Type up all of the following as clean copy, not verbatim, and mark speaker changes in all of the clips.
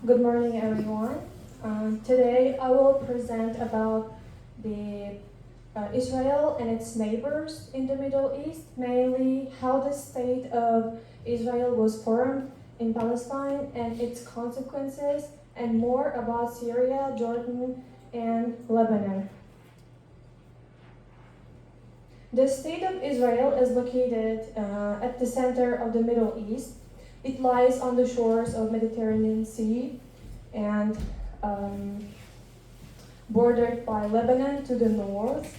Speaker 1: Good morning, everyone. Today I will present about the Israel and its neighbors in the Middle East, mainly how the state of Israel was formed in Palestine and its consequences, and more about Syria, Jordan, and Lebanon. The state of Israel is located at the center of the Middle East. It lies on the shores of Mediterranean Sea and bordered by Lebanon to the north,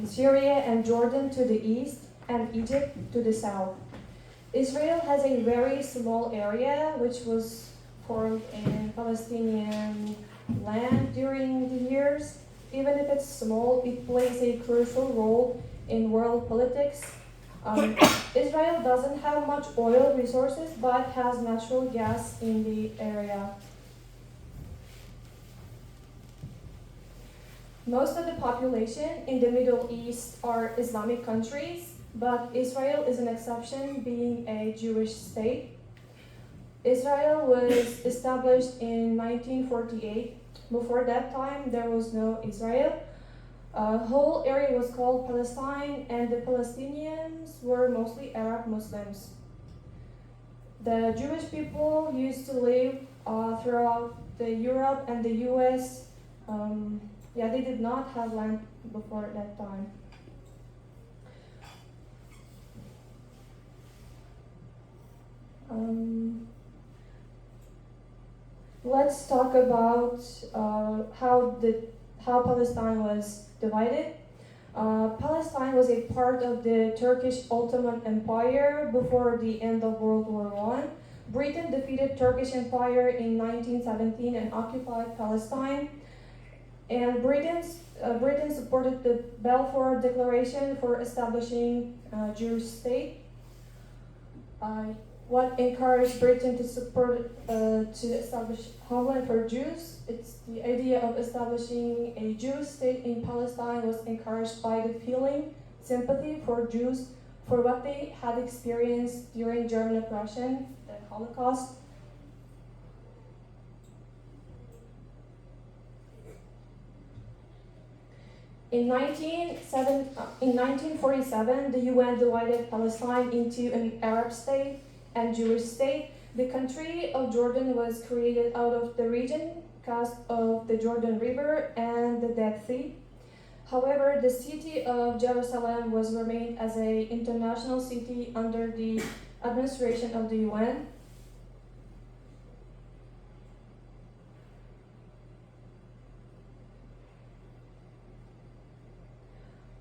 Speaker 1: Syria and Jordan to the east, and Egypt to the south. Israel has a very small area which was formed in Palestinian land during the years. Even if it's small, it plays a crucial role in world politics. Israel doesn't have much oil resources but has natural gas in the area. Most of the population in the Middle East are Islamic countries, but Israel is an exception, being a Jewish state. Israel was established in 1948. Before that time, there was no Israel. Whole area was called Palestine, and the Palestinians were mostly Arab Muslims. The Jewish people used to live throughout the Europe and the US. They did not have land before that time. Let's talk about how Palestine was divided. Palestine was a part of the Turkish Ottoman Empire before the end of World War I. Britain defeated Turkish Empire in 1917 and occupied Palestine. And Britain supported the Balfour Declaration for establishing a Jewish state. What encouraged Britain to establish homeland for Jews? It's the idea of establishing a Jewish state in Palestine was encouraged by the feeling, sympathy for Jews for what they had experienced during German oppression, the Holocaust. In 1947, the UN divided Palestine into an Arab state and Jewish state. The country of Jordan was created out of the region cast of the Jordan River and the Dead Sea. However, the city of Jerusalem was remained as an international city under the administration of the UN.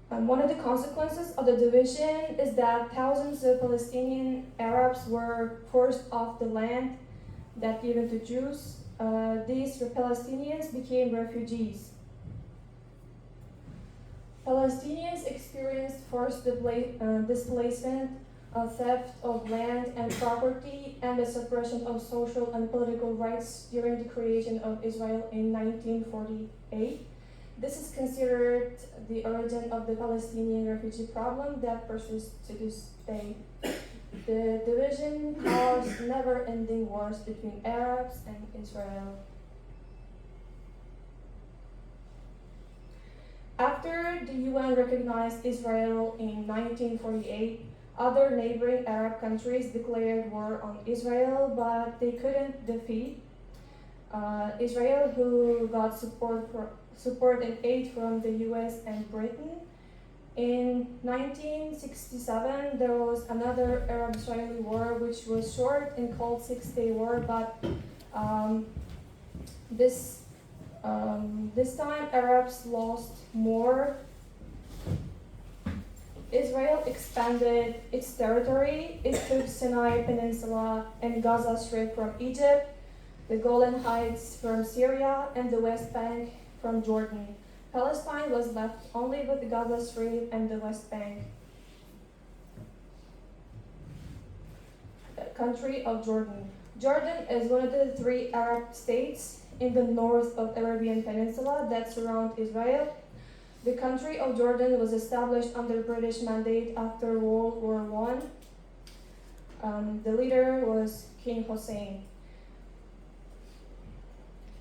Speaker 1: One of the consequences of the division is that thousands of Palestinian Arabs were forced off the land that given to Jews. These Palestinians became refugees. Palestinians experienced forced displacement, theft of land and property, and the suppression of social and political rights during the creation of Israel in 1948. This is considered the origin of the Palestinian refugee problem that persists to this day. The division caused never-ending wars between Arabs and Israel. After the UN recognized Israel in 1948, other neighboring Arab countries declared war on Israel, but they couldn't defeat Israel, who got support and aid from the US and Britain. In 1967, there was another Arab-Israeli war, which was short and called Six-Day War, but this time Arabs lost more. Israel expanded its territory. It took Sinai Peninsula and Gaza Strip from Egypt, the Golan Heights from Syria, and the West Bank from Jordan. Palestine was left only with the Gaza Strip and the West Bank. The country of Jordan. Jordan is one of the three Arab states in the north of the Arabian Peninsula that surround Israel. The country of Jordan was established under British mandate after World War I. The leader was King Hussein.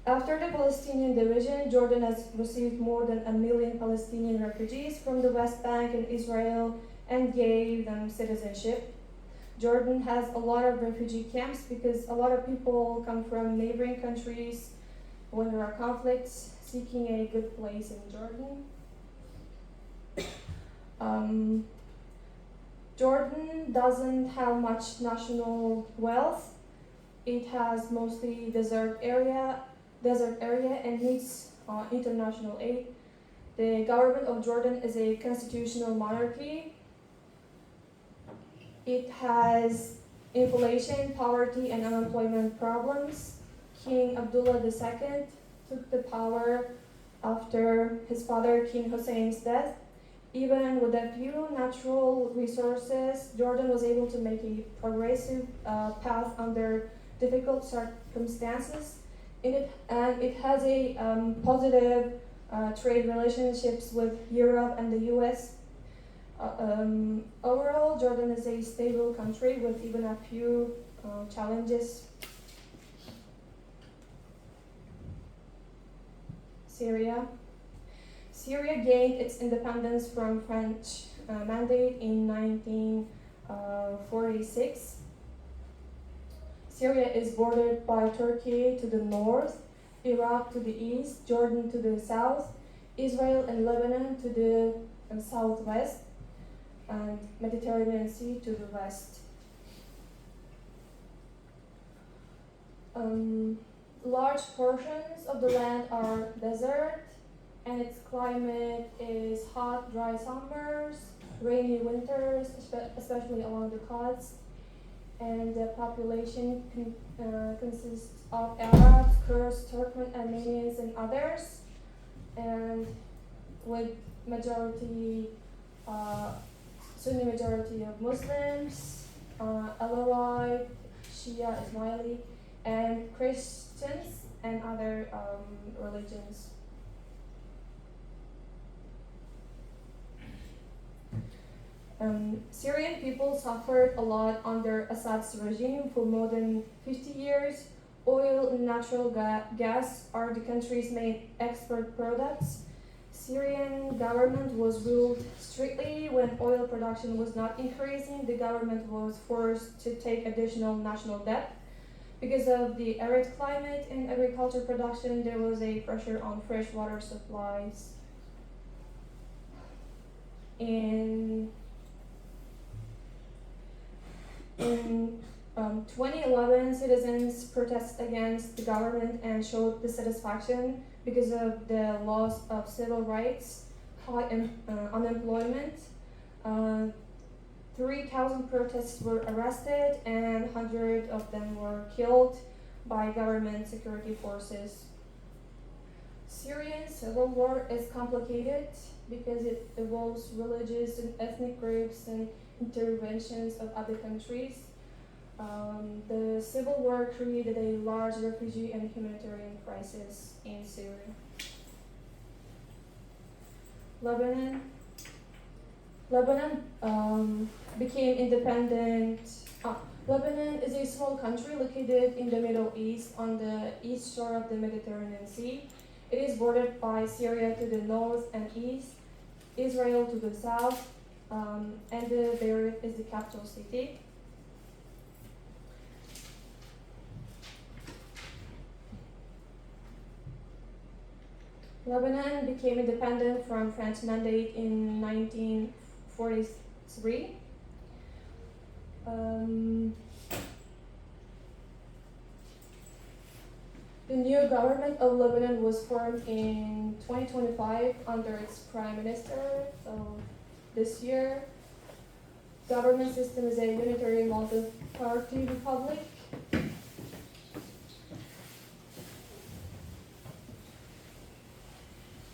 Speaker 1: After the Palestinian division, Jordan has received more than 1 million Palestinian refugees from the West Bank and Israel and gave them citizenship. Jordan has a lot of refugee camps because a lot of people come from neighboring countries when there are conflicts seeking a good place in Jordan. Jordan doesn't have much national wealth. It has mostly desert area and needs international aid. The government of Jordan is a constitutional monarchy. It has inflation, poverty, and unemployment problems. King Abdullah II took the power after his father King Hussein's death. Even with a few natural resources, Jordan was able to make a progressive path under difficult circumstances. It has a positive trade relationships with Europe and the US. Overall, Jordan is a stable country with even a few challenges. Syria. Syria gained its independence from French mandate in 1946. Syria is bordered by Turkey to the north, Iraq to the east, Jordan to the south, Israel and Lebanon to the southwest, and Mediterranean Sea to the west. Large portions of the land are desert, and its climate is hot, dry summers, rainy winters, especially along the coast. And the population consists of Arabs, Kurds, Turkmen, Armenians, and others, and with Sunni majority of Muslims, Alawite, Shia, Ismaili, and Christians and other religions. Syrian people suffered a lot under Assad's regime for more than 50 years. Oil and natural gas are the country's main export products. Syrian government was ruled strictly. When oil production was not increasing, the government was forced to take additional national debt. Because of the arid climate and agriculture production, there was a pressure on freshwater supplies. In 2011, citizens protested against the government and showed dissatisfaction because of the loss of civil rights, high unemployment. 3,000 protesters were arrested and hundreds of them were killed by government security forces. Syrian civil war is complicated because it involves religious and ethnic groups and interventions of other countries. The civil war created a large refugee and humanitarian crisis in Syria. Lebanon became independent. Lebanon is a small country located in the Middle East on the east shore of the Mediterranean Sea. It is bordered by Syria to the north and east, Israel to the south, and Beirut is the capital city. Lebanon became independent from French mandate in 1943. The new government of Lebanon was formed in 2025 under its prime minister. So this year, government system is a unitary multi-party republic.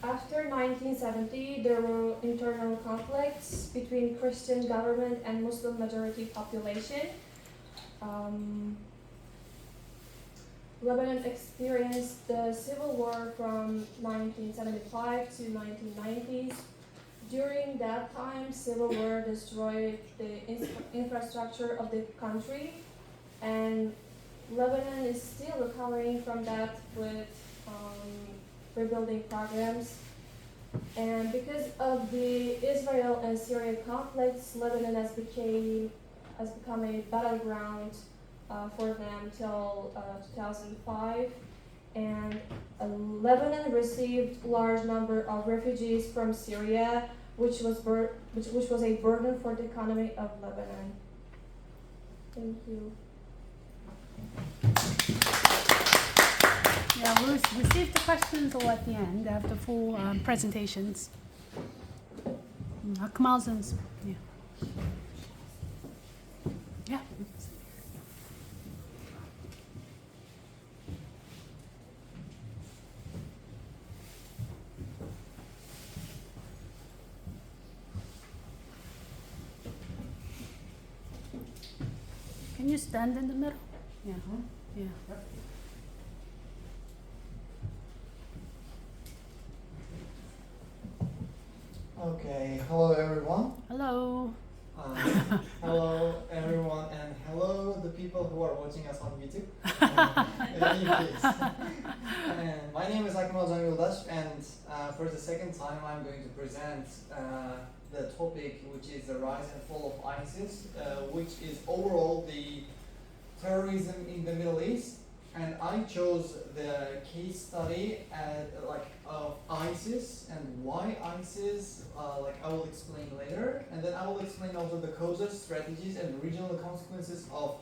Speaker 1: After 1970, there were internal conflicts between Christian government and Muslim majority population. Lebanon experienced the civil war from 1975 to 1990s. During that time, civil war destroyed the infrastructure of the country, and Lebanon is still recovering from that with rebuilding programs. And because of the Israel and Syria conflicts, Lebanon has become a battleground for them till 2005. And Lebanon received large number of refugees from Syria, which was a burden for the economy of Lebanon. Thank you.
Speaker 2: Yeah, we'll receive the questions all at the end after full presentations. Kamal's yeah. Yeah. Can you stand in the middle? Yeah. Yeah.
Speaker 3: Okay, hello everyone.
Speaker 2: Hello.
Speaker 3: Hello everyone, and hello the people who are watching us on YouTube. And my name is Akmal Yoldaş, and for the second time I'm going to present the topic, which is the rise and fall of ISIS, which is overall the terrorism in the Middle East. And I chose the case study of ISIS and why ISIS, I will explain later. And then I will explain also the causes, strategies, and regional consequences of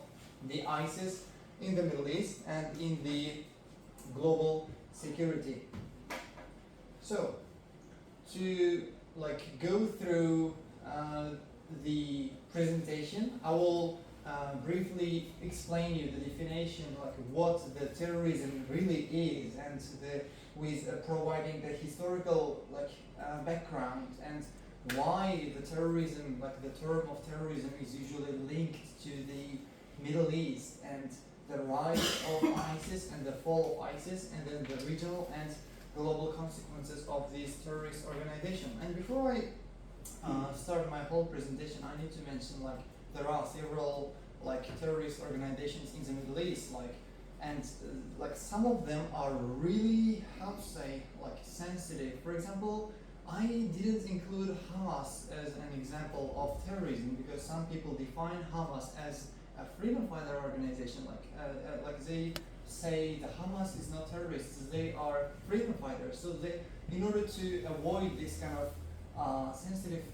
Speaker 3: the ISIS in the Middle East and in the global security. So, to go through the presentation, I will briefly explain you the definition, what the terrorism really is, and with providing the historical background and why the terrorism, the term of terrorism, is usually linked to the Middle East and the rise of ISIS and the fall of ISIS, and then the regional and global consequences of this terrorist organization. And before I start my whole presentation, I need to mention there are several terrorist organizations in the Middle East, and some of them are really, how to say, sensitive. For example, I didn't include Hamas as an example of terrorism because some people define Hamas as a freedom fighter organization. They say the Hamas is not terrorists; they are freedom fighters. So in order to avoid this kind of sensitive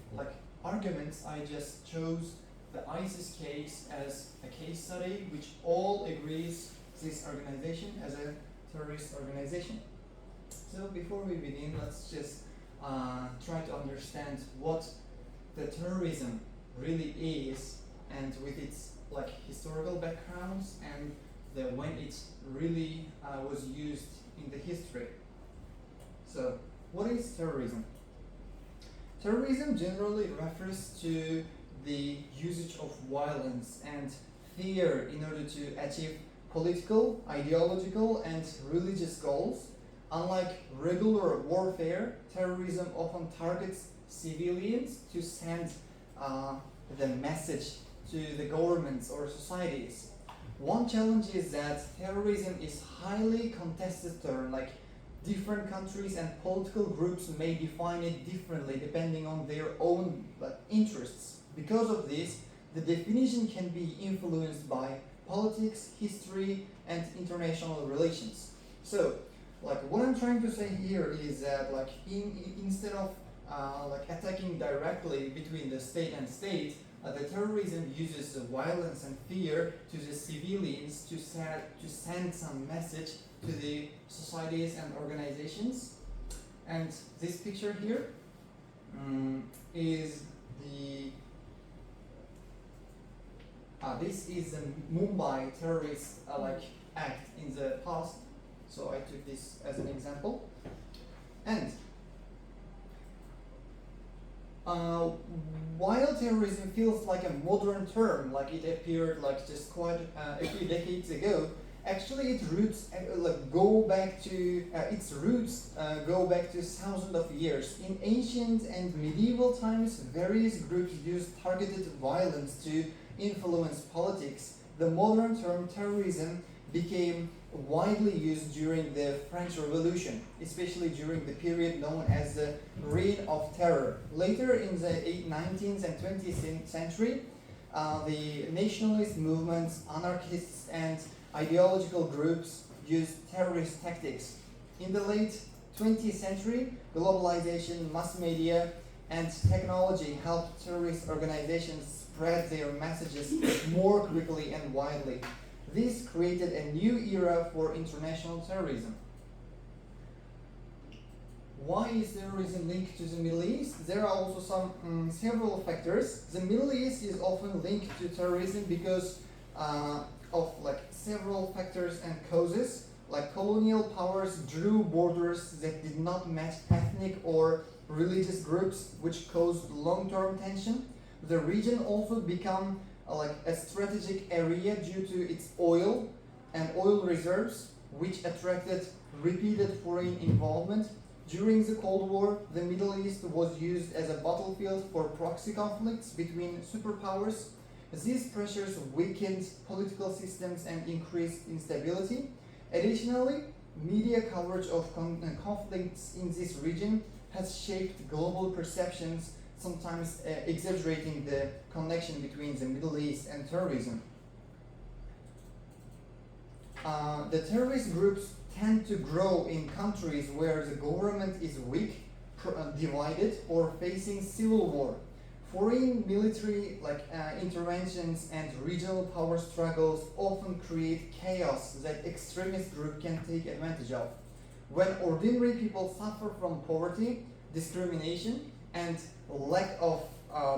Speaker 3: arguments, I just chose the ISIS case as a case study, which all agrees this organization as a terrorist organization. So before we begin, let's just try to understand what the terrorism really is, and with its historical backgrounds and when it really was used in the history. So, what is terrorism? Terrorism generally refers to the usage of violence and fear in order to achieve political, ideological, and religious goals. Unlike regular warfare, terrorism often targets civilians to send the message to the governments or societies. One challenge is that terrorism is highly contested term, different countries and political groups may define it differently depending on their own interests. Because of this, the definition can be influenced by politics, history, and international relations. So, what I'm trying to say here is that, instead of attacking directly between the state and state, the terrorism uses the violence and fear to the civilians to send some message to the societies and organizations. And this picture here is this is the Mumbai terrorist act in the past. So I took this as an example. And while terrorism feels like a modern term, it appeared just quite a few decades ago, actually its roots go back to thousands of years. In ancient and medieval times, various groups used targeted violence to influence politics. The modern term terrorism became widely used during the French Revolution, especially during the period known as the Reign of Terror. Later in the 19th and 20th century, the nationalist movements, anarchists, and ideological groups used terrorist tactics. In the late 20th century, globalization, mass media, and technology helped terrorist organizations spread their messages more quickly and widely. This created a new era for international terrorism. Why is terrorism linked to the Middle East? There are also several factors. The Middle East is often linked to terrorism because of several factors and causes. Like colonial powers drew borders that did not match ethnic or religious groups, which caused long-term tension. The region also became a strategic area due to its oil and oil reserves, which attracted repeated foreign involvement. During the Cold War, the Middle East was used as a battlefield for proxy conflicts between superpowers. These pressures weakened political systems and increased instability. Additionally, media coverage of conflicts in this region has shaped global perceptions, sometimes exaggerating the connection between the Middle East and terrorism. The terrorist groups tend to grow in countries where the government is weak, divided, or facing civil war. Foreign military interventions and regional power struggles often create chaos that extremist groups can take advantage of. When ordinary people suffer from poverty, discrimination, and lack of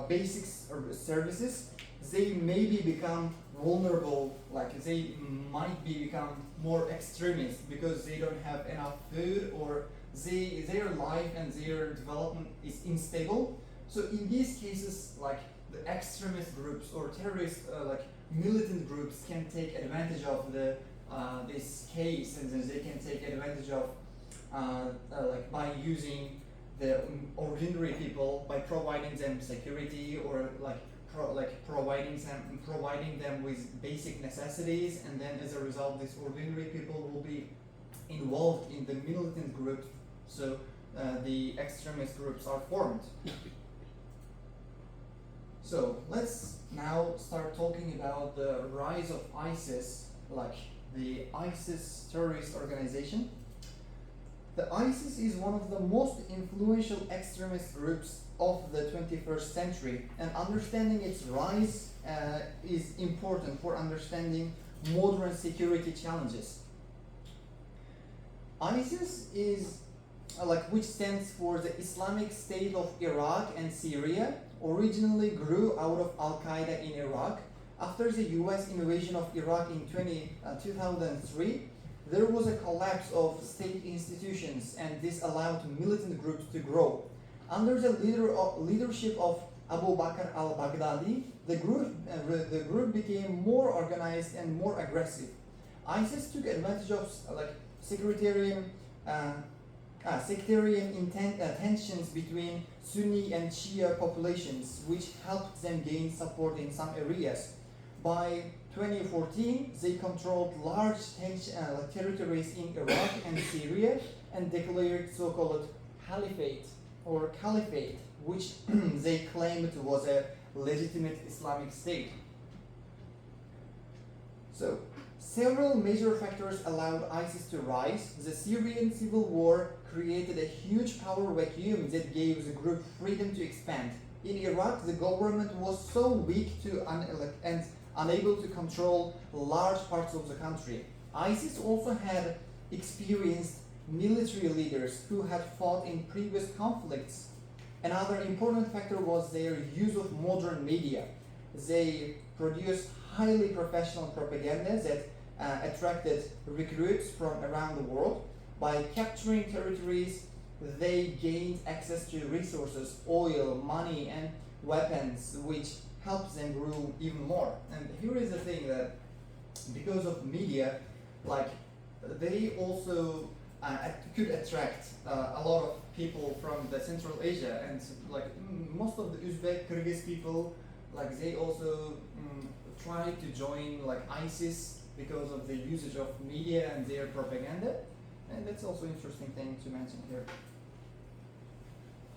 Speaker 3: basic services, they maybe become vulnerable, they might become more extremist because they don't have enough food, or their life and their development is unstable. So in these cases, the extremist groups or terrorist militant groups can take advantage of this case, and then they can take advantage of by using the ordinary people, by providing them security, or providing them with basic necessities, and then as a result, these ordinary people will be involved in the militant groups. So the extremist groups are formed. So let's now start talking about the rise of ISIS, the ISIS terrorist organization. The ISIS is one of the most influential extremist groups of the 21st century, and understanding its rise is important for understanding modern security challenges. ISIS is which stands for the Islamic State of Iraq and Syria, originally grew out of Al-Qaeda in Iraq. After the US invasion of Iraq in 2003, there was a collapse of state institutions, and this allowed militant groups to grow. Under the leadership of Abu Bakr al-Baghdadi, the group became more organized and more aggressive. ISIS took advantage of sectarian tensions between Sunni and Shia populations, which helped them gain support in some areas. By 2014, they controlled large territories in Iraq and Syria and declared so-called caliphate, which they claimed was a legitimate Islamic state. So, several major factors allowed ISIS to rise. The Syrian civil war created a huge power vacuum that gave the group freedom to expand. In Iraq, the government was so weak and unable to control large parts of the country. ISIS also had experienced military leaders who had fought in previous conflicts. Another important factor was their use of modern media. They produced highly professional propaganda that attracted recruits from around the world. By capturing territories, they gained access to resources, oil, money, and weapons, which helps them grow even more. And here is the thing, that because of media, they also could attract a lot of people from the Central Asia, and most of the Uzbek, Kyrgyz people, they also tried to join ISIS. because of the usage of media and their propaganda. And that's also an interesting thing to mention here.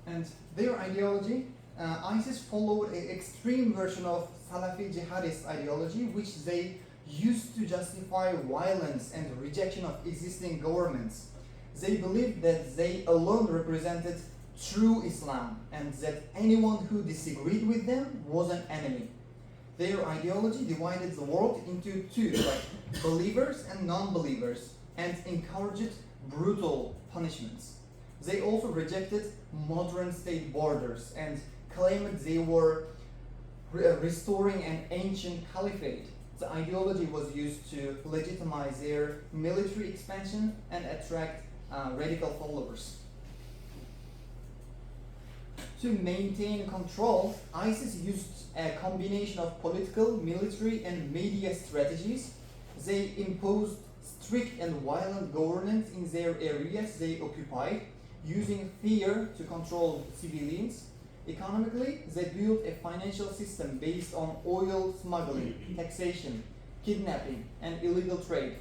Speaker 3: And their ideology, ISIS followed an extreme version of Salafi jihadist ideology, which they used to justify violence and rejection of existing governments. They believed that they alone represented true Islam and that anyone who disagreed with them was an enemy. Their ideology divided the world into two, like believers and non-believers, and encouraged brutal punishments. They also rejected modern state borders and claimed they were restoring an ancient caliphate. The ideology was used to legitimize their military expansion and attract radical followers. To maintain control, ISIS used a combination of political, military, and media strategies. They imposed strict and violent governance in their areas they occupied, using fear to control civilians. Economically, they built a financial system based on oil smuggling, taxation, kidnapping, and illegal trade.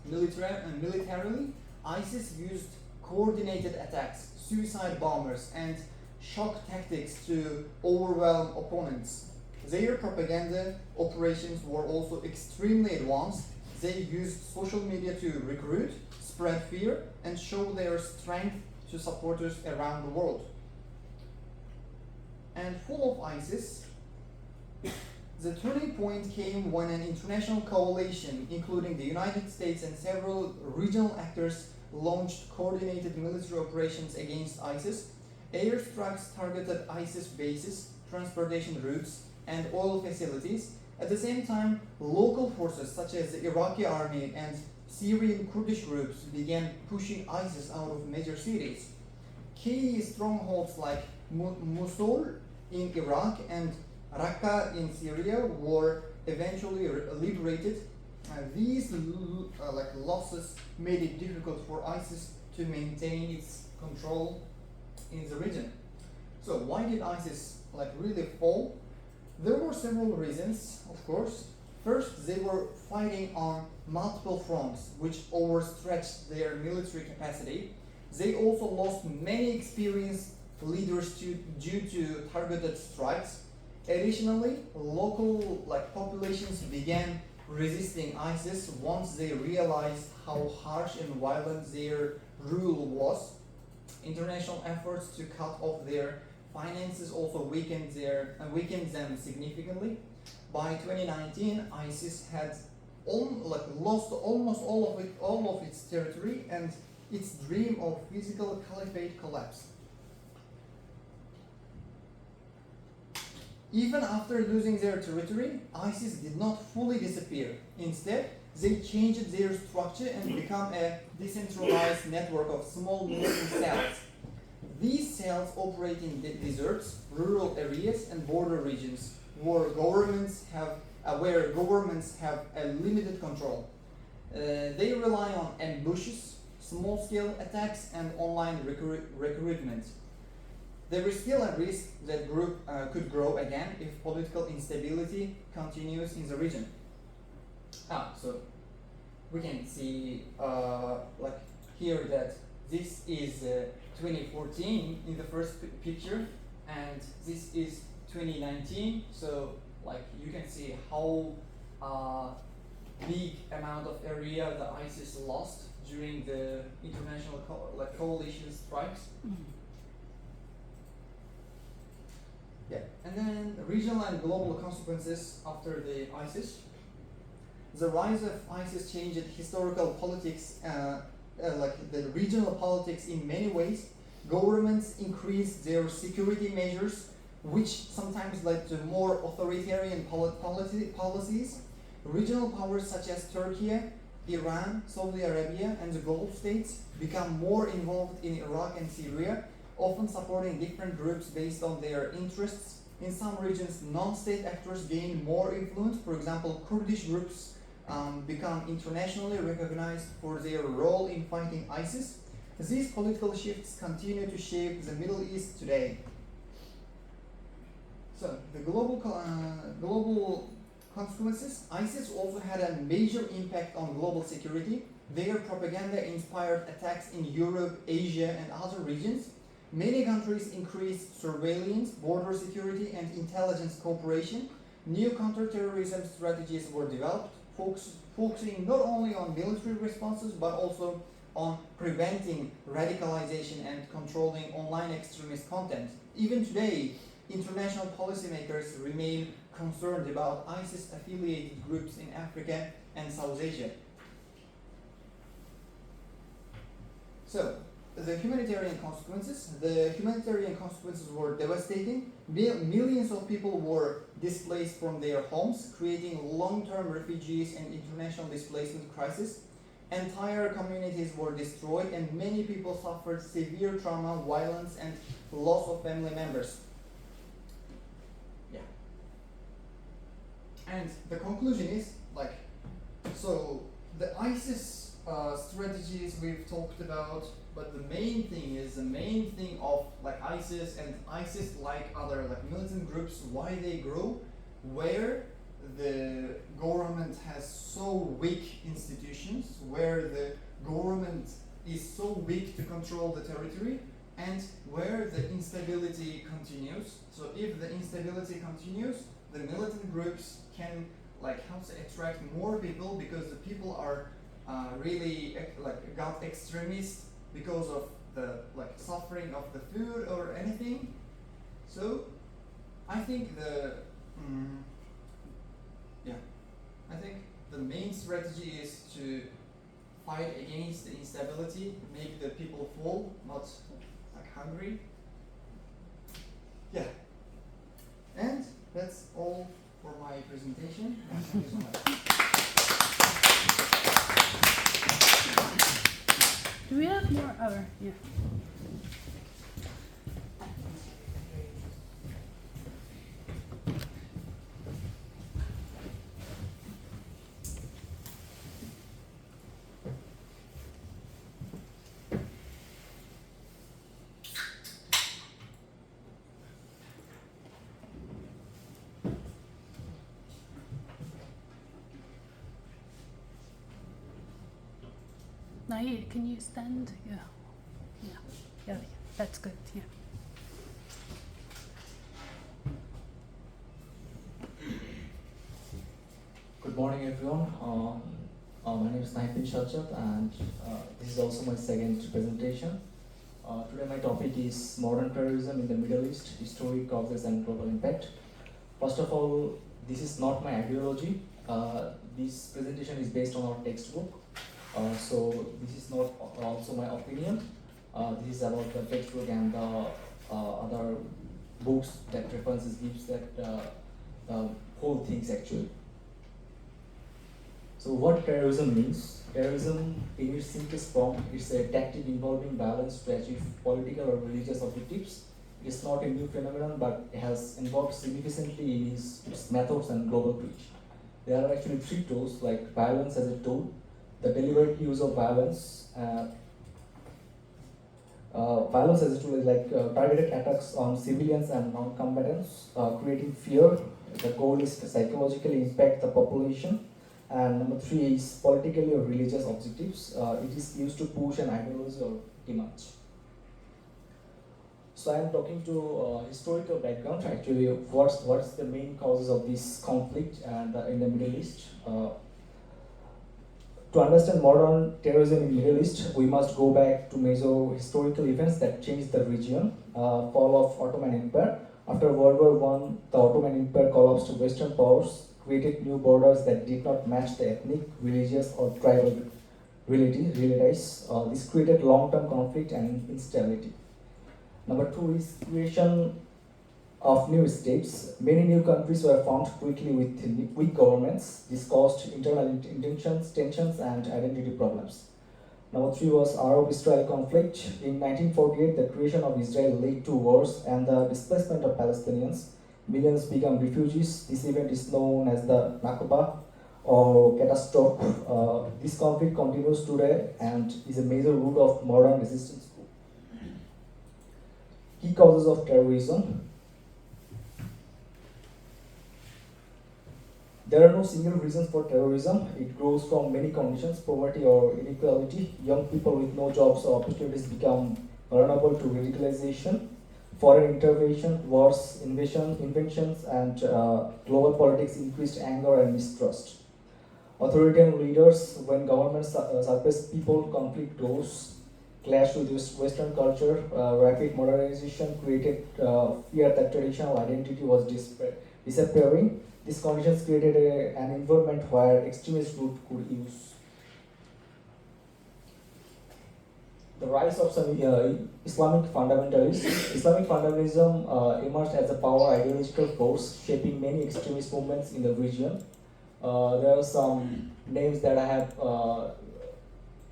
Speaker 3: Militarily, ISIS used coordinated attacks, suicide bombers, and shock tactics to overwhelm opponents. Their propaganda operations were also extremely advanced. They used social media to recruit, spread fear, and show their strength to supporters around the world. And full of ISIS, the turning point came when an international coalition, including the United States and several regional actors, launched coordinated military operations against ISIS. Airstrikes targeted ISIS bases, transportation routes, and oil facilities. At the same time, local forces such as the Iraqi army and Syrian Kurdish groups began pushing ISIS out of major cities. Key strongholds like Mosul in Iraq and Raqqa in Syria were eventually liberated. These losses made it difficult for ISIS to maintain its control in the region. So why did ISIS really fall? There were several reasons, of course. First, they were fighting on multiple fronts, which overstretched their military capacity. They also lost many experienced leaders due to targeted strikes. Additionally, local populations began resisting ISIS once they realized how harsh and violent their rule was. International efforts to cut off their finances also weakened them significantly. By 2019, ISIS had lost almost all of its territory, and its dream of physical caliphate collapsed. Even after losing their territory, ISIS did not fully disappear. Instead, they changed their structure and become a decentralized network of small military cells. These cells operate in deserts, rural areas, and border regions where governments have a limited control. They rely on ambushes, small-scale attacks, and online recruitment. There is still a risk that group could grow again if political instability continues in the region. So we can see here that this is 2014 in the first picture, and this is 2019. So you can see how big amount of area the ISIS lost during the international coalition strikes. Yeah, and then regional and global consequences after the ISIS. The rise of ISIS changed historical politics, the regional politics in many ways. Governments increased their security measures, which sometimes led to more authoritarian policies. Regional powers such as Turkey, Iran, Saudi Arabia, and the Gulf states become more involved in Iraq and Syria, often supporting different groups based on their interests. In some regions, non-state actors gain more influence. For example, Kurdish groups become internationally recognized for their role in fighting ISIS. These political shifts continue to shape the Middle East today. So, the global consequences, ISIS also had a major impact on global security. Their propaganda inspired attacks in Europe, Asia, and other regions. Many countries increased surveillance, border security, and intelligence cooperation. New counterterrorism strategies were developed, focusing not only on military responses but also on preventing radicalization and controlling online extremist content. Even today, international policymakers remain concerned about ISIS-affiliated groups in Africa and South Asia. So, the humanitarian consequences. The humanitarian consequences were devastating. Millions of people were displaced from their homes, creating long-term refugees and international displacement crisis. Entire communities were destroyed and many people suffered severe trauma, violence, and loss of family members. Yeah. And the conclusion is, so the ISIS strategies we've talked about, but the main thing of ISIS and ISIS-like other militant groups, why they grow, where the government has so weak institutions, where the government is so weak to control the territory, and where the instability continues. So if the instability continues, the militant groups can attract more people because the people are really got extremist because of the suffering of the food or anything. So I think I think the main strategy is to fight against the instability, make the people full, not hungry. Yeah. And that's all for my presentation. Thank you so much.
Speaker 2: Do we have more? Oh, yeah. Nair, can you stand? Yeah. Yeah, that's good. Yeah.
Speaker 4: Good morning, everyone. My name is Nair Shajat, and this is also my second presentation. Today, my topic is modern terrorism in the Middle East: history, causes, and global impact. First of all, this is not my ideology. This presentation is based on our textbook. So this is not also my opinion. This is about the textbook and the other books that references gives that whole things actually. So what terrorism means? Terrorism, in its simplest form, is a tactic involving violence to achieve political or religious objectives. It's not a new phenomenon, but it has evolved significantly in its methods and global reach. There are actually three tools, like violence as a tool, the deliberate use of violence. Violence as a tool is targeted attacks on civilians and non-combatants, creating fear. The goal is to psychologically impact the population. And number three is politically or religious objectives. It is used to push an ideology or demand. So I am talking to historical background. Actually, what's the main causes of this conflict and in the Middle East? To understand modern terrorism in the Middle East, we must go back to major historical events that changed the region. Fall of Ottoman Empire. After World War I, the Ottoman Empire collapsed to Western powers, created new borders that did not match the ethnic, religious, or tribal realities. This created long-term conflict and instability. Number two is creation of new states. Many new countries were formed quickly with weak governments. This caused internal tensions, and identity problems. Number three was Arab-Israeli conflict. In 1948, the creation of Israel led to wars and the displacement of Palestinians. Millions became refugees. This event is known as the Nakba or catastrophe. This conflict continues today and is a major root of modern resistance. Key causes of terrorism. There are no single reasons for terrorism. It grows from many conditions: poverty or inequality. Young people with no jobs or opportunities become vulnerable to radicalization. Foreign intervention, wars, inventions, and global politics increased anger and mistrust. Authoritarian leaders, when governments suppress people, conflict grows. Clash with Western culture, rapid modernization created fear that traditional identity was disappearing. These conditions created an environment where extremist groups could use. The rise of some Islamic fundamentalism. Islamic fundamentalism emerged as a power ideological force, shaping many extremist movements in the region. There are some names that I have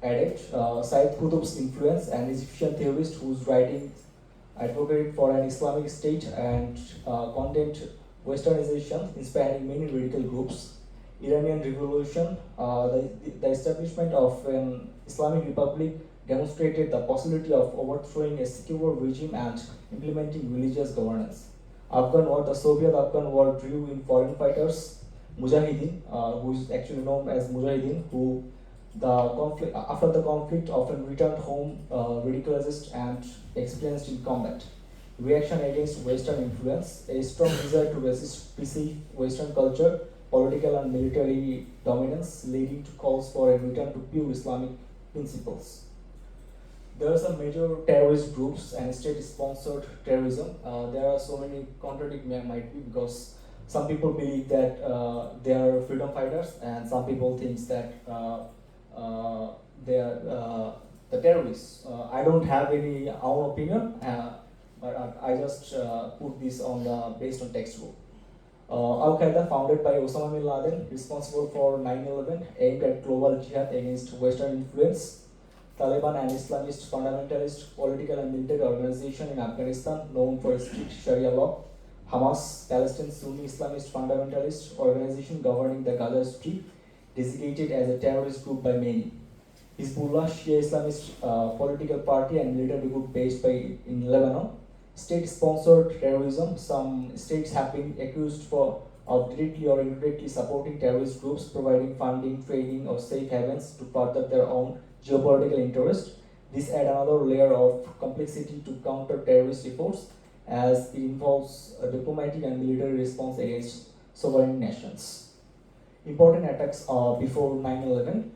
Speaker 4: added. Said Qutb's influence, an Egyptian theorist whose writings advocated for an Islamic state and condemned Westernization, inspiring many radical groups. Iranian Revolution, the establishment of an Islamic Republic demonstrated the possibility of overthrowing a secular regime and implementing religious governance. Afghan War, the Soviet Afghan War drew in foreign fighters, Mujahideen, who is actually known as Mujahideen, who after the conflict often returned home radicalized and experienced in combat. Reaction against Western influence, a strong desire to resist perceived Western culture, political and military dominance, leading to calls for a return to pure Islamic principles. There are some major terrorist groups and state-sponsored terrorism. There are so many contradictions might be because some people believe that they are freedom fighters, and some people think that they are the terrorists. I don't have any own opinion, but I just put this on based on textbook. Al Qaeda, founded by Osama bin Laden, responsible for 9/11, aimed at global jihad against Western influence. Taliban, an Islamist fundamentalist political and military organization in Afghanistan known for strict Sharia law. Hamas, Palestinian Sunni Islamist fundamentalist organization governing the Gaza Strip, designated as a terrorist group by many. Hezbollah, Shia Islamist political party and military group based in Lebanon. State-sponsored terrorism. Some states have been accused of directly or indirectly supporting terrorist groups, providing funding, training, or safe havens to further their own geopolitical interest. This adds another layer of complexity to counter terrorist efforts, as it involves a diplomatic and military response against sovereign nations. Important attacks before 9/11.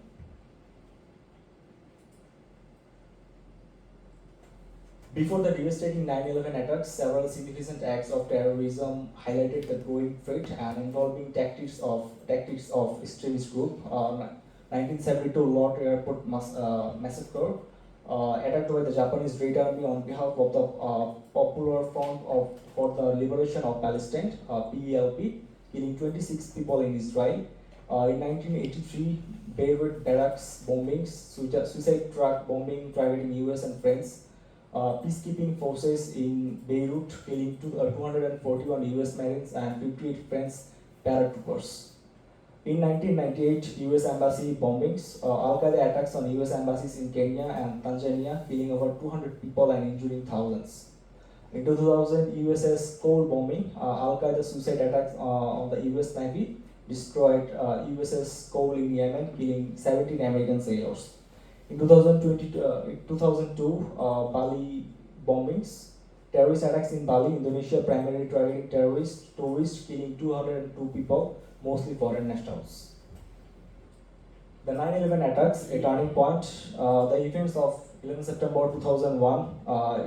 Speaker 4: Before the devastating 9/11 attacks, several significant acts of terrorism highlighted the growing threat and involving tactics of extremist group. 1972 Lord Airport massacre, attacked by the Japanese Red Army on behalf of the Popular Front for the Liberation of Palestine, PELP, killing 26 people in Israel. In 1983, Beirut barracks bombings, suicide truck bombing targeting US and France. Peacekeeping forces in Beirut, killing 241 US Marines and 58 French paratroopers. In 1998, US Embassy bombings, Al-Qaeda attacks on US embassies in Kenya and Tanzania, killing over 200 people and injuring thousands. In 2000, USS Cole bombing, Al-Qaeda suicide attacks on the US Navy, destroyed USS Cole in Yemen, killing 17 American sailors. In 2002, Bali bombings, terrorist attacks in Bali, Indonesia, primarily targeting tourists, killing 202 people, mostly foreign nationals. The 9/11 attacks, a turning point. The events of 11 September 2001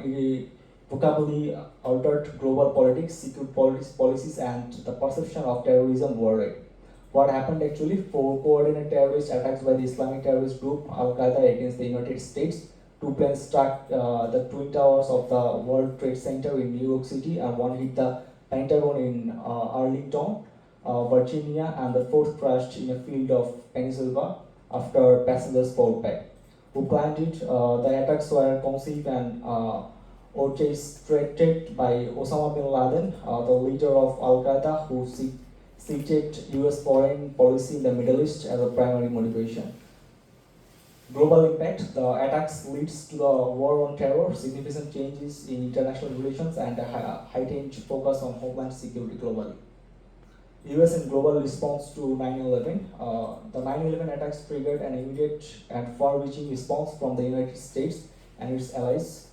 Speaker 4: irrevocably altered global politics, security policies, and the perception of terrorism worldwide. What happened actually? 4 coordinated terrorist attacks by the Islamic terrorist group Al-Qaeda against the United States. 2 planes struck the Twin Towers of the World Trade Center in New York City, and 1 hit the Pentagon in Arlington, Virginia, and the 4th crashed in a field of Pennsylvania after passengers fought back. Who planned it? The attacks were conceived and orchestrated by Osama bin Laden, the leader of Al-Qaeda, who cited US foreign policy in the Middle East as a primary motivation. Global impact. The attacks leads to the war on terror, significant changes in international relations, and a heightened focus on homeland security globally. US in global response to 9/11. The 9/11 attacks triggered an immediate and far-reaching response from the United States and its allies,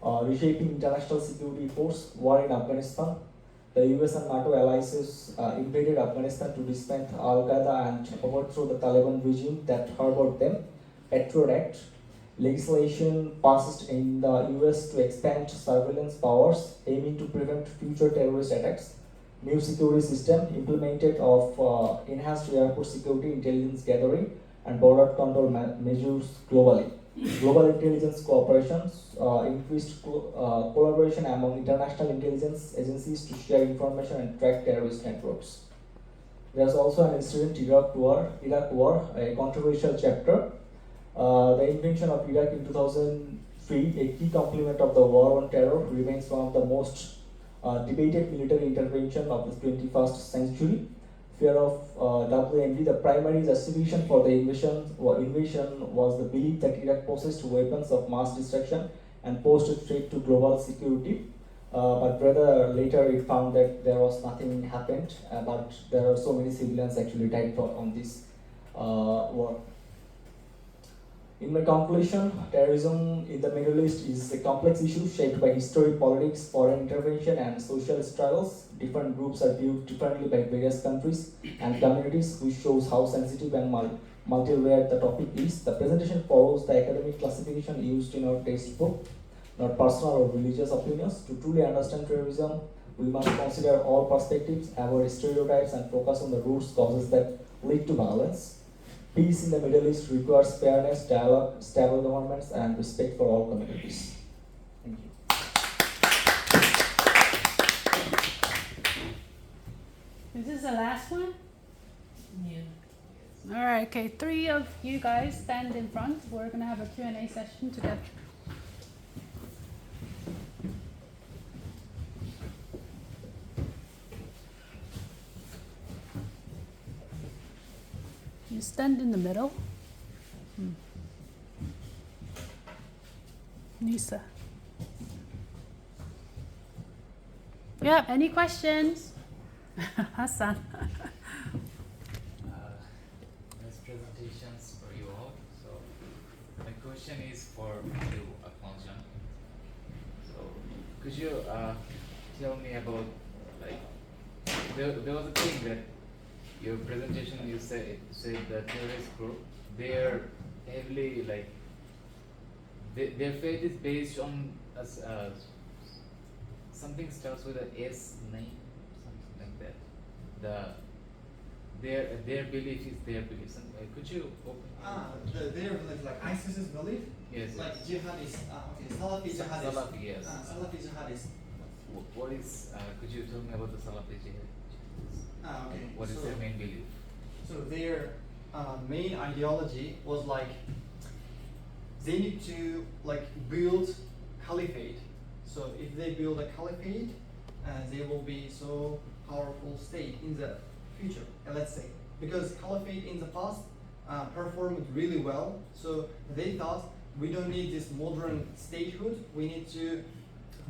Speaker 4: reshaping international security force war in Afghanistan. The US and NATO allies invaded Afghanistan to disband Al-Qaeda and overthrow the Taliban regime that harbored them. Patriot Act legislation passed in the US to expand surveillance powers, aiming to prevent future terrorist attacks. New security system implemented of enhanced airport security, intelligence gathering, and border control measures globally. Global intelligence cooperations, increased collaboration among international intelligence agencies to share information and track terrorist networks. There's also an incident, Iraq War, a controversial chapter. The invention of Iraq in 2003, a key complement of the war on terror, remains one of the most debated military intervention of the 21st century. Fear of WMD, the primary justification for the invasion was the belief that Iraq possessed weapons of mass destruction and posed a threat to global security. But rather later it found that there was nothing happened, but there are so many civilians actually died on this war. In my conclusion, terrorism in the Middle East is a complex issue shaped by history, politics, foreign intervention, and social struggles. Different groups are viewed differently by various countries and communities, which shows how sensitive and multi-layered the topic is. The presentation follows the academic classification used in our textbook, not personal or religious opinions. To truly understand terrorism, we must consider all perspectives, avoid stereotypes, and focus on the root causes that lead to violence. Peace in the Middle East requires fairness, dialogue, stable governments, and respect for all communities. Thank you.
Speaker 2: Is this the last one?
Speaker 5: Yeah.
Speaker 2: All right, okay, 3 of you guys stand in front. We're gonna have a Q&A session together. You stand in the middle. Lisa. Yeah, any questions? Hassan.
Speaker 5: Nice presentations for you all. So my question is for you, Akmaljan. So could you tell me about, like, there was a thing that your presentation you said the terrorist group, they're heavily, like, their faith is based on something starts with a S name, something like that. Their belief is their belief. Could you open?
Speaker 3: Their belief, like ISIS's belief,
Speaker 5: Yes.
Speaker 3: like jihadis. Okay, Salafi jihadis.
Speaker 5: Salafi, yes.
Speaker 3: Salafi jihadis.
Speaker 5: What is? Could you tell me about the Salafi jihadis?
Speaker 3: Okay.
Speaker 5: What is their main belief?
Speaker 3: So their main ideology was like they need to like build caliphate. So if they build a caliphate, they will be so powerful state in the future. Let's say because caliphate in the past performed really well, so they thought we don't need this modern statehood. We need to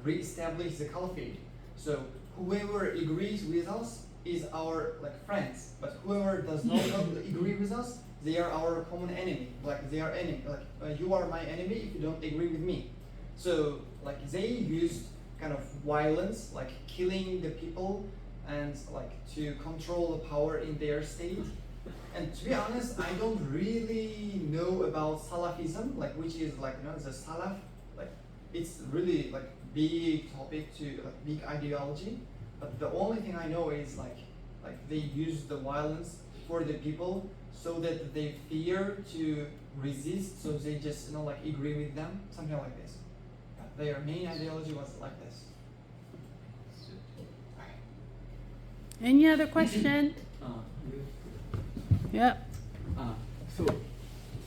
Speaker 3: re-establish the caliphate. So whoever agrees with us is our like friends, but whoever does not agree with us, they are our common enemy. Like they are enemy. Like you are my enemy if you don't agree with me. So like they used kind of violence, like killing the people, and like to control the power in their state. And to be honest, I don't really know about Salafism, like which is like the Salaf. Like it's really like big topic to like big ideology. But the only thing I know is like they use the violence for the people so that they fear to resist, so they just like agree with them, something like this. Their main ideology was like this.
Speaker 2: Any other question? Yeah.
Speaker 6: So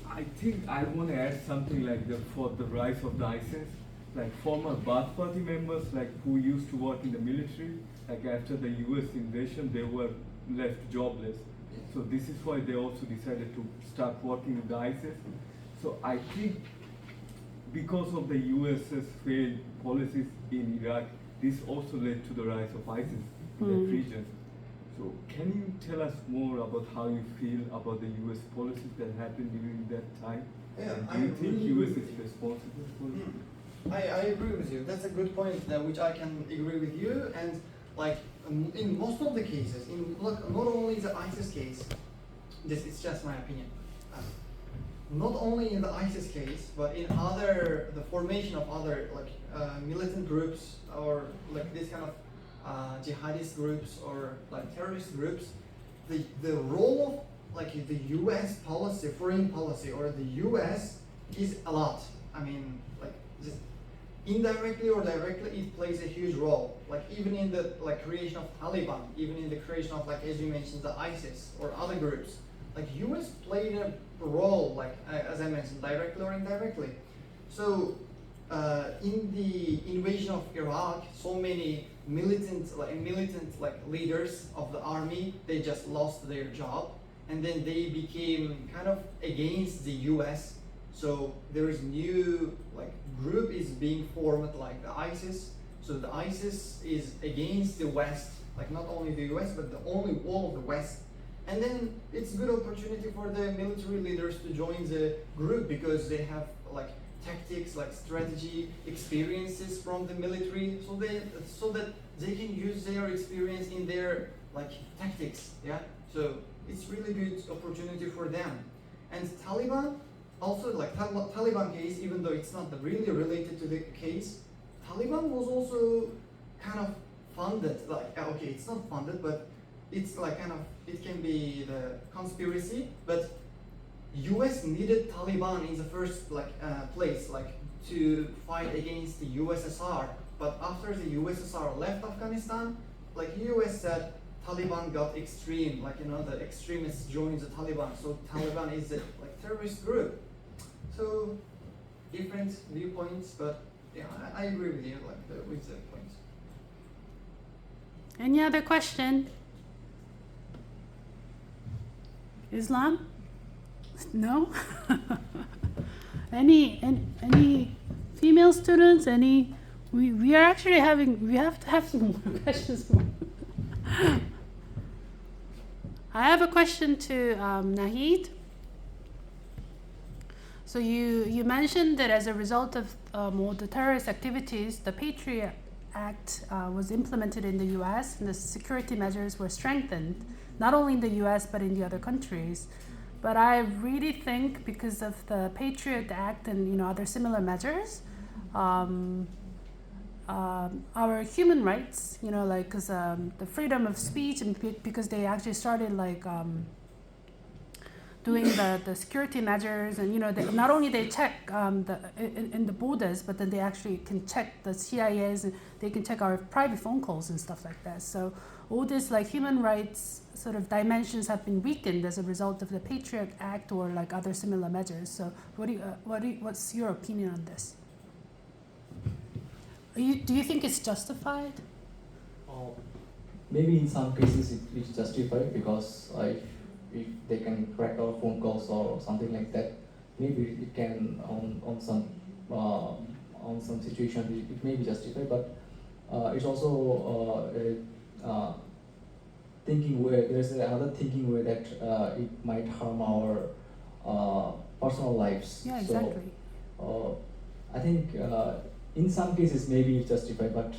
Speaker 6: I think I want to add something like for the rise of the ISIS, like former Baath Party members like who used to work in the military, like after the US invasion they were left jobless. So this is why they also decided to start working with the ISIS. So I think because of the US's failed policies in Iraq, this also led to the rise of ISIS in that region. So can you tell us more about how you feel about the US policies that happened during that time?
Speaker 3: Yeah,
Speaker 6: And
Speaker 3: I
Speaker 6: do you think
Speaker 3: really
Speaker 6: US
Speaker 3: agree
Speaker 6: is
Speaker 3: with you.
Speaker 6: responsible for it?
Speaker 3: I agree with you. That's a good point, which I can agree with you. And like in most of the cases, in look, not only the ISIS case, this is just my opinion. Not only in the ISIS case, but in other the formation of other like militant groups or like this kind of jihadist groups or like terrorist groups, the role of like the U.S. policy, foreign policy, or the U.S. is a lot. I mean, like just indirectly or directly, it plays a huge role. Like even in the like creation of Taliban, even in the creation of like as you mentioned the ISIS or other groups, like U.S. played a role, like as I mentioned, directly or indirectly. So in the invasion of Iraq, so many militant leaders of the army, they just lost their job, and then they became kind of against the U.S. So there is new like group is being formed like the ISIS. So the ISIS is against the West, like not only the U.S. but the only all of the West. And then it's a good opportunity for the military leaders to join the group because they have like tactics, like strategy, experiences from the military, so that they can use their experience in their like tactics. Yeah. So it's really good opportunity for them. And Taliban also like Taliban case, even though it's not really related to the case, Taliban was also kind of funded. Like okay, it's not funded, but it's like kind of it can be the conspiracy, but U.S. needed Taliban in the first place, like to fight against the USSR. But after the USSR left Afghanistan, like U.S. said, Taliban got extreme, like the extremists joined the Taliban. So Taliban is a like terrorist group. So different viewpoints, but yeah, I agree with you with the points.
Speaker 2: Any other question? Islam? No? any female students? We are actually we have to have some more questions. I have a question to Nahid. So you mentioned that as a result of all the terrorist activities, the Patriot Act was implemented in the U.S. and the security measures were strengthened, not only in the U.S. but in the other countries. But I really think because of the Patriot Act and other similar measures, our human rights, like because the freedom of speech, and because they actually started doing the security measures, and they, not only they check in the borders, but then they actually can check the CIAs, and they can check our private phone calls and stuff like that. So all these like human rights sort of dimensions have been weakened as a result of the Patriot Act or like other similar measures. So what's your opinion on this? Do you think it's justified?
Speaker 4: Maybe in some cases it's justified because if they can track our phone calls or something like that, maybe it can on some situations it may be justified, but it's also thinking way. There's another thinking way that it might harm our personal lives.
Speaker 2: Yeah, exactly.
Speaker 4: So I think in some cases maybe it's justified, but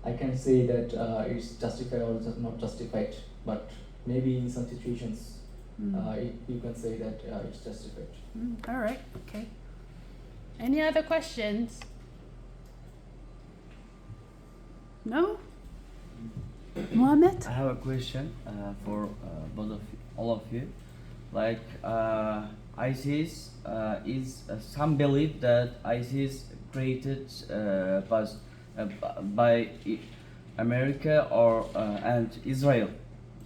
Speaker 4: I can say that it's justified or just not justified. But maybe in some situations you can say that it's justified.
Speaker 2: All right. Okay. Any other questions? No? Mohammed?
Speaker 7: I have a question for all of you. Like ISIS is some believe that ISIS created by America or and Israel.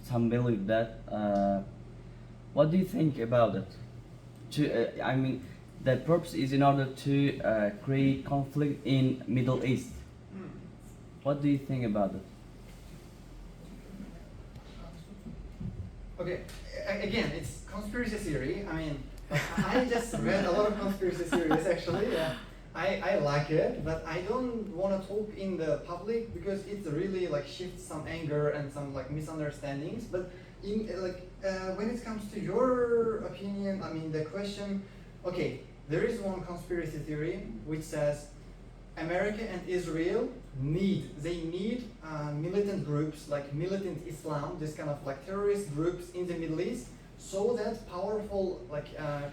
Speaker 7: Some believe that. What do you think about it? I mean, the purpose is in order to create conflict in Middle East. What do you think about it?
Speaker 3: Okay, again, it's conspiracy theory. I mean, I just read a lot of conspiracy theories actually. Yeah. I like it, but I don't want to talk in the public because it really like shifts some anger and some like misunderstandings. But in when it comes to your opinion, I mean the question, okay, there is one conspiracy theory which says America and Israel need militant groups like militant Islam, this kind of like terrorist groups in the Middle East, so that powerful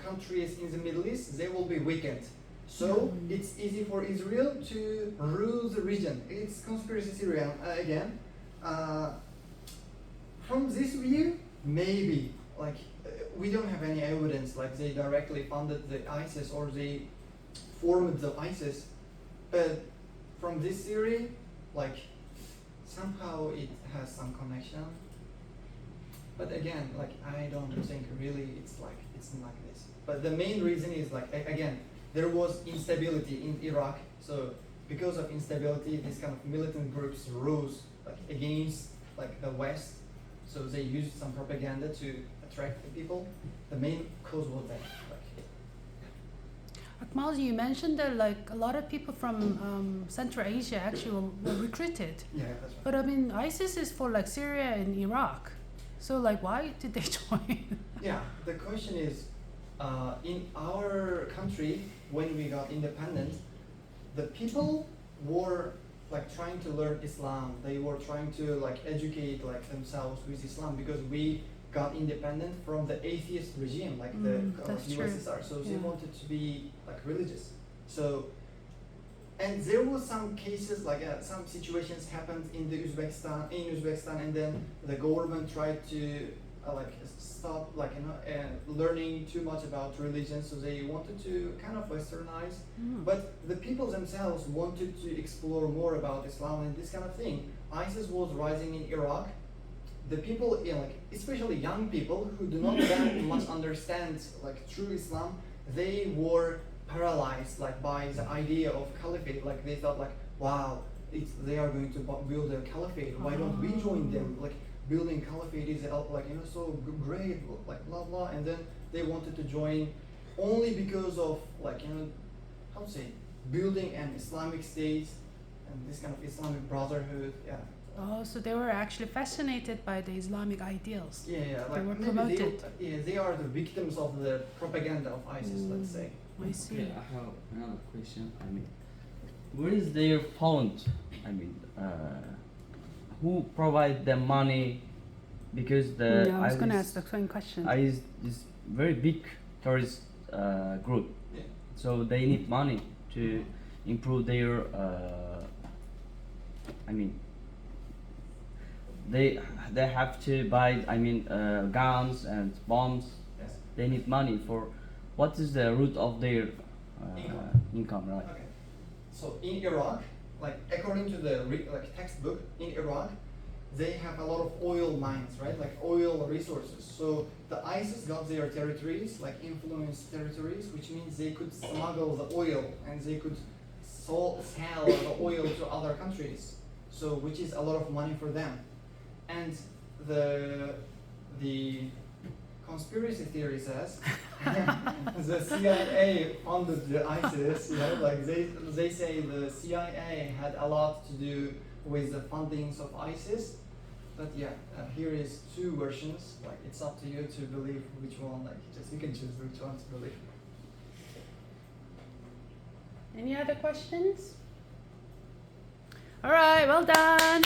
Speaker 3: countries in the Middle East, they will be weakened. So it's easy for Israel to rule the region. It's conspiracy theory again. From this view, maybe we don't have any evidence like they directly funded the ISIS or they formed the ISIS, but from this theory, like somehow it has some connection. But again, like I don't think really it's like this. But the main reason is like again, there was instability in Iraq. So because of instability, these kind of militant groups rose like against like the West. So they used some propaganda to attract the people. The main cause was that.
Speaker 2: Akmal, you mentioned that like a lot of people from Central Asia actually were recruited.
Speaker 3: Yeah, that's right.
Speaker 2: But I mean, ISIS is for like Syria and Iraq. So like, why did they join?
Speaker 3: Yeah, the question is, in our country, when we got independent, the people were like trying to learn Islam. They were trying to like educate like themselves with Islam because we got independent from the atheist regime, like the
Speaker 2: that's true.
Speaker 3: USSR. So they
Speaker 2: Yeah.
Speaker 3: wanted to be like religious. So, and there was some cases like some situations happened in Uzbekistan, and then the government tried to like stop like learning too much about religion. So they wanted to kind of westernize, but the people themselves wanted to explore more about Islam and this kind of thing. ISIS was rising in Iraq. The people, like especially young people who do not that much understand like true Islam, they were paralyzed like by the idea of caliphate. Like they thought like, wow, they are going to build a caliphate. Why don't we join them? Like building caliphate is like so great, like blah blah. And then they wanted to join only because of like how to say, building an Islamic state and this kind of Islamic brotherhood. Yeah.
Speaker 2: Oh, so they were actually fascinated by the Islamic ideals.
Speaker 3: Yeah,
Speaker 2: They
Speaker 3: like
Speaker 2: were
Speaker 3: maybe
Speaker 2: promoted.
Speaker 3: they are the victims of the propaganda of ISIS, let's say.
Speaker 2: I see.
Speaker 7: Okay, I have another question. I mean, where is their fund? I mean, who provide the money? Because the
Speaker 2: Yeah, I was going to ask the same question.
Speaker 7: ISIS is very big terrorist group,
Speaker 3: Yeah.
Speaker 7: so they need money to improve their. I mean, they have to buy. I mean, guns and bombs.
Speaker 3: Yes.
Speaker 7: They need money for. What is the root of their income, right?
Speaker 3: Okay. So in Iraq, like according to the textbook, in Iraq, they have a lot of oil mines, right? Like oil resources. So the ISIS got their territories, like influence territories, which means they could smuggle the oil and they could sell the oil to other countries. So which is a lot of money for them. And the conspiracy theory says the CIA funded the ISIS. Like they say the CIA had a lot to do with the fundings of ISIS. But yeah, here is two versions. Like it's up to you to believe which one. Like you can choose which one to believe.
Speaker 2: Any other questions? All right, well done.